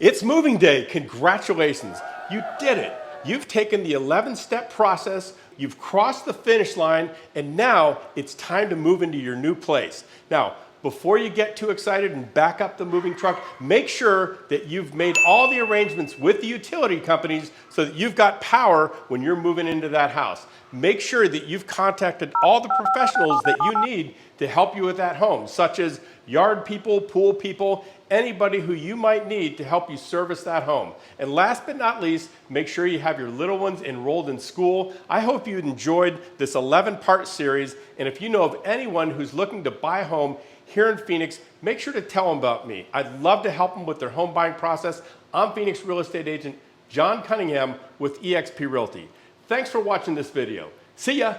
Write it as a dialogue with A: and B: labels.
A: It's moving day. Congratulations. You did it. You've taken the 11-step process, you've crossed the finish line, and now it's time to move into your new place. Now, before you get too excited and back up the moving truck, make sure that you've made all the arrangements with the utility companies so that you've got power when you're moving into that house. Make sure that you've contacted all the professionals that you need to help you with that home, such as yard people, pool people, anybody who you might need to help you service that home. And last but not least, make sure you have your little ones enrolled in school. I hope you enjoyed this 11-part series, and if you know of anyone who's looking to buy a home here in Phoenix, make sure to tell them about me. I'd love to help them with their home buying process. I'm Phoenix real estate agent John Cunningham with eXp Realty. Thanks for watching this video. See ya!